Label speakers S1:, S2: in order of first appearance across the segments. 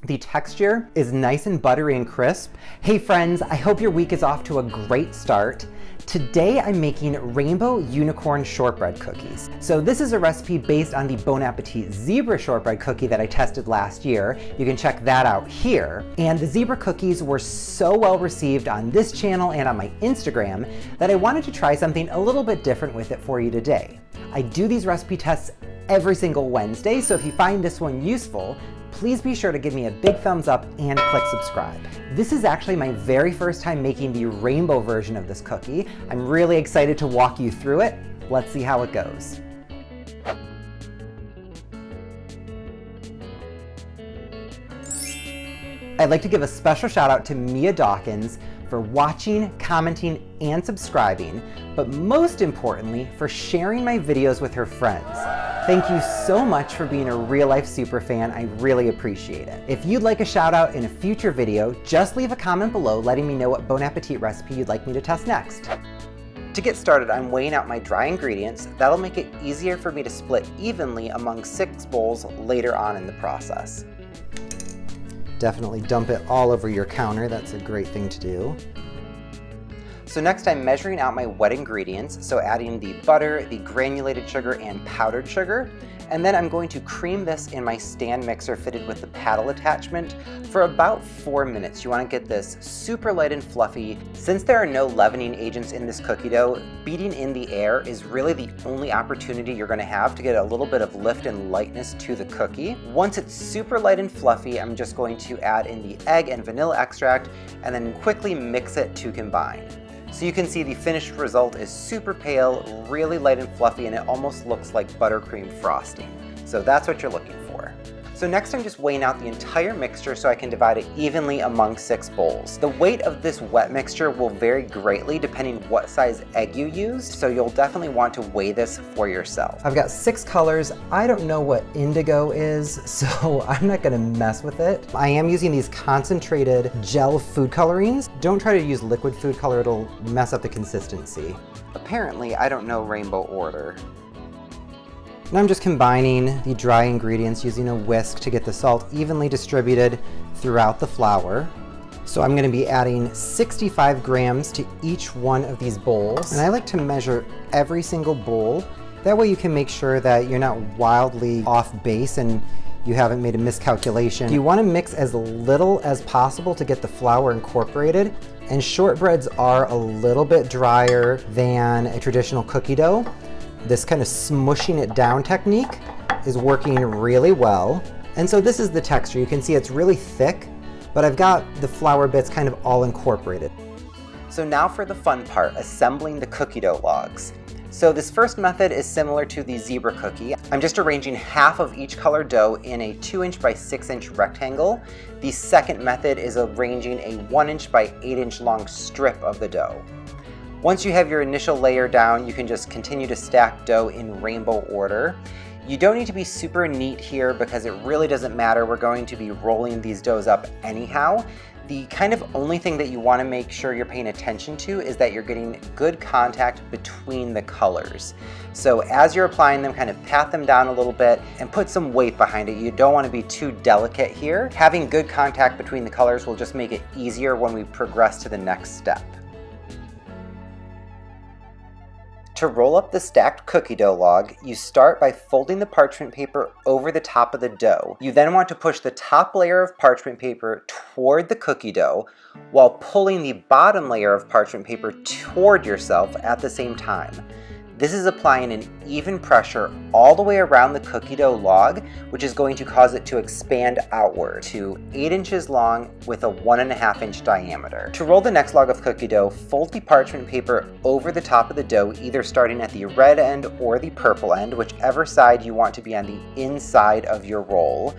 S1: The texture is nice and buttery and crisp. Hey friends, I hope your week is off to a great start. Today I'm making Rainbow Unicorn Shortbread Cookies. So this is a recipe based on the Bon Appétit Zebra Shortbread Cookie that I tested last year. You can check that out here. And the Zebra cookies were so well received on this channel and on my Instagram that I wanted to try something a little bit different with it for you today. I do these recipe tests every single Wednesday, so if you find this one useful, please be sure to give me a big thumbs up and click subscribe. This is actually my very first time making the rainbow version of this cookie. I'm really excited to walk you through it. Let's see how it goes. I'd like to give a special shout out to Mia Dawkins for watching, commenting, and subscribing, but most importantly, for sharing my videos with her friends. Thank you so much for being a real-life superfan. I really appreciate it. If you'd like a shout out in a future video, just leave a comment below letting me know what Bon Appetit recipe you'd like me to test next. To get started, I'm weighing out my dry ingredients. That'll make it easier for me to split evenly among 6 bowls later on in the process. Definitely dump it all over your counter. That's a great thing to do. So next I'm measuring out my wet ingredients, so adding the butter, the granulated sugar, and powdered sugar. And then I'm going to cream this in my stand mixer fitted with the paddle attachment for about 4 minutes. You want to get this super light and fluffy. Since there are no leavening agents in this cookie dough, beating in the air is really the only opportunity you're going to have to get a little bit of lift and lightness to the cookie. Once it's super light and fluffy, I'm just going to add in the egg and vanilla extract and then quickly mix it to combine. So you can see the finished result is super pale, really light and fluffy, and it almost looks like buttercream frosting. So that's what you're looking for. So next I'm just weighing out the entire mixture so I can divide it evenly among 6 bowls. The weight of this wet mixture will vary greatly depending what size egg you used, so you'll definitely want to weigh this for yourself. I've got 6 colors. I don't know what indigo is, so I'm not gonna mess with it. I am using these concentrated gel food colorings. Don't try to use liquid food color, it'll mess up the consistency. Apparently, I don't know rainbow order. Now I'm just combining the dry ingredients using a whisk to get the salt evenly distributed throughout the flour. So I'm going to be adding 65 grams to each one of these bowls. And I like to measure every single bowl. That way you can make sure that you're not wildly off base and you haven't made a miscalculation. You want to mix as little as possible to get the flour incorporated. And shortbreads are a little bit drier than a traditional cookie dough. This kind of smushing it down technique is working really well. And so this is the texture. You can see it's really thick, but I've got the flour bits kind of all incorporated. So now for the fun part, assembling the cookie dough logs. So this first method is similar to the zebra cookie. I'm just arranging half of each color dough in a 2-inch by 6-inch rectangle. The second method is arranging a 1-inch by 8-inch long strip of the dough. Once you have your initial layer down, you can just continue to stack dough in rainbow order. You don't need to be super neat here because it really doesn't matter. We're going to be rolling these doughs up anyhow. The kind of only thing that you want to make sure you're paying attention to is that you're getting good contact between the colors. So as you're applying them, kind of pat them down a little bit and put some weight behind it. You don't want to be too delicate here. Having good contact between the colors will just make it easier when we progress to the next step. To roll up the stacked cookie dough log, you start by folding the parchment paper over the top of the dough. You then want to push the top layer of parchment paper toward the cookie dough while pulling the bottom layer of parchment paper toward yourself at the same time. This is applying an even pressure all the way around the cookie dough log, which is going to cause it to expand outward to 8 inches long with a 1.5-inch diameter. To roll the next log of cookie dough, fold the parchment paper over the top of the dough, either starting at the red end or the purple end, whichever side you want to be on the inside of your roll,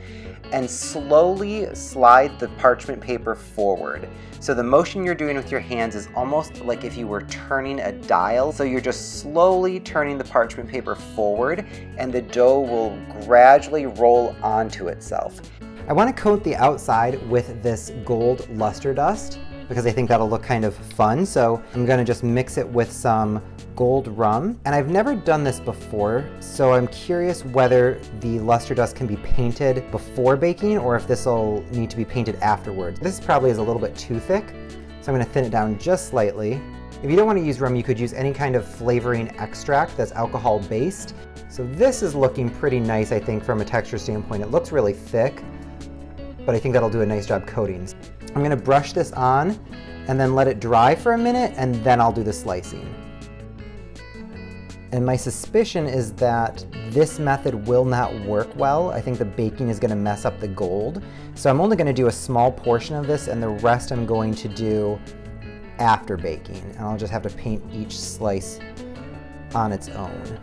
S1: and slowly slide the parchment paper forward. So the motion you're doing with your hands is almost like if you were turning a dial. So you're just slowly turning the parchment paper forward and the dough will gradually roll onto itself. I want to coat the outside with this gold luster dust. because I think that'll look kind of fun. So I'm gonna just mix it with some gold rum. And I've never done this before, so I'm curious whether the luster dust can be painted before baking or if this will need to be painted afterwards. This probably is a little bit too thick, so I'm gonna thin it down just slightly. If you don't want to use rum, you could use any kind of flavoring extract that's alcohol based. So this is looking pretty nice, I think, from a texture standpoint. It looks really thick, but I think that'll do a nice job coating. I'm gonna brush this on and then let it dry for a minute, and then I'll do the slicing. And my suspicion is that this method will not work well. I think the baking is gonna mess up the gold. So I'm only gonna do a small portion of this, and the rest I'm going to do after baking. And I'll just have to paint each slice on its own.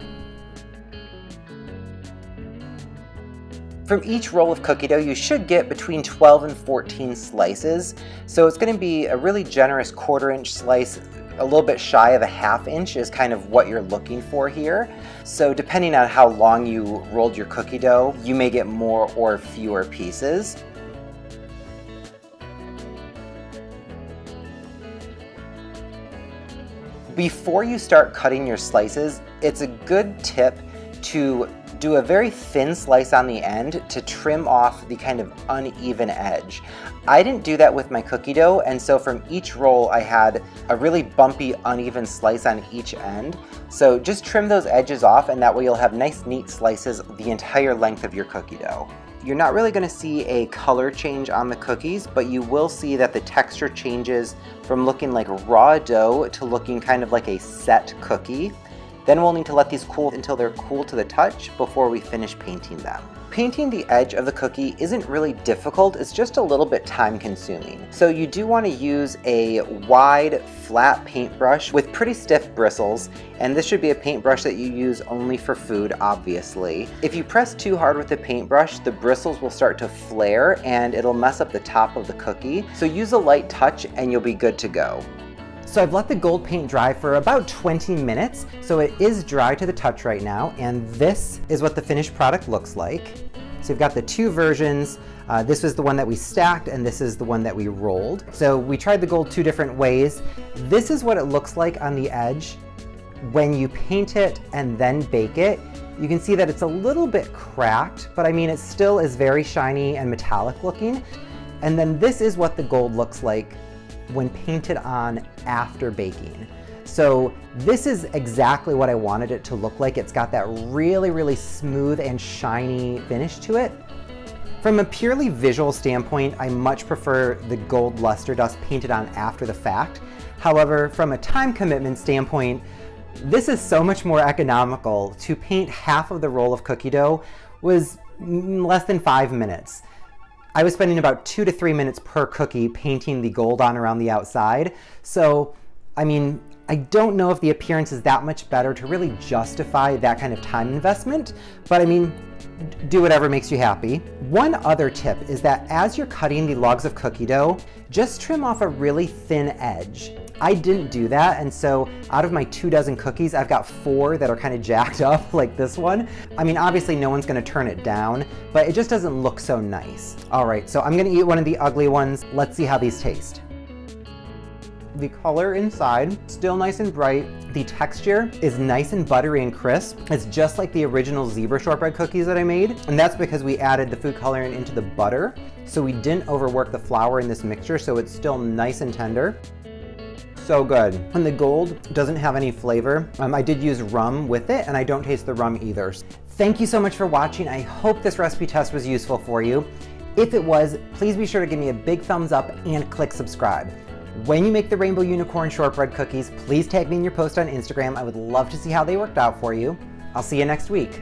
S1: From each roll of cookie dough, you should get between 12 and 14 slices. So it's gonna be a really generous 1/4 inch slice. A little bit shy of a 1/2 inch is kind of what you're looking for here. So depending on how long you rolled your cookie dough, you may get more or fewer pieces. Before you start cutting your slices, it's a good tip to do a very thin slice on the end to trim off the kind of uneven edge. I didn't do that with my cookie dough, and so from each roll I had a really bumpy, uneven slice on each end. So just trim those edges off, and that way you'll have nice, neat slices the entire length of your cookie dough. You're not really gonna see a color change on the cookies, but you will see that the texture changes from looking like raw dough to looking kind of like a set cookie. Then we'll need to let these cool until they're cool to the touch before we finish painting them. Painting the edge of the cookie isn't really difficult, it's just a little bit time consuming. So you do want to use a wide, flat paintbrush with pretty stiff bristles, and this should be a paintbrush that you use only for food, obviously. If you press too hard with the paintbrush, the bristles will start to flare and it'll mess up the top of the cookie. So use a light touch and you'll be good to go. So I've let the gold paint dry for about 20 minutes, so it is dry to the touch right now, and this is what the finished product looks like. So you've got the two versions. This was the one that we stacked, and this is the one that we rolled. So we tried the gold 2 different ways. This is what it looks like on the edge when you paint it and then bake it. You can see that it's a little bit cracked, but I mean, it still is very shiny and metallic looking. And then this is what the gold looks like when painted on after baking. So this is exactly what I wanted it to look like. It's got that really, really smooth and shiny finish to it. From a purely visual standpoint, I much prefer the gold luster dust painted on after the fact. However, from a time commitment standpoint, this is so much more economical. To paint half of the roll of cookie dough was less than 5 minutes. I was spending about 2 to 3 minutes per cookie painting the gold on around the outside. So, I mean, I don't know if the appearance is that much better to really justify that kind of time investment, but I mean, do whatever makes you happy. One other tip is that as you're cutting the logs of cookie dough, just trim off a really thin edge. I didn't do that, and so out of my 24 cookies, I've got 4 that are kind of jacked up like this one. I mean, obviously no one's gonna turn it down, but it just doesn't look so nice. All right, so I'm gonna eat one of the ugly ones. Let's see how these taste. The color inside, still nice and bright. The texture is nice and buttery and crisp. It's just like the original Zebra Shortbread cookies that I made, and that's because we added the food coloring into the butter, so we didn't overwork the flour in this mixture, so it's still nice and tender. So good. And the gold doesn't have any flavor. I did use rum with it, and I don't taste the rum either. Thank you so much for watching. I hope this recipe test was useful for you. If it was, please be sure to give me a big thumbs up and click subscribe. When you make the Rainbow Unicorn Shortbread Cookies, please tag me in your post on Instagram. I would love to see how they worked out for you. I'll see you next week.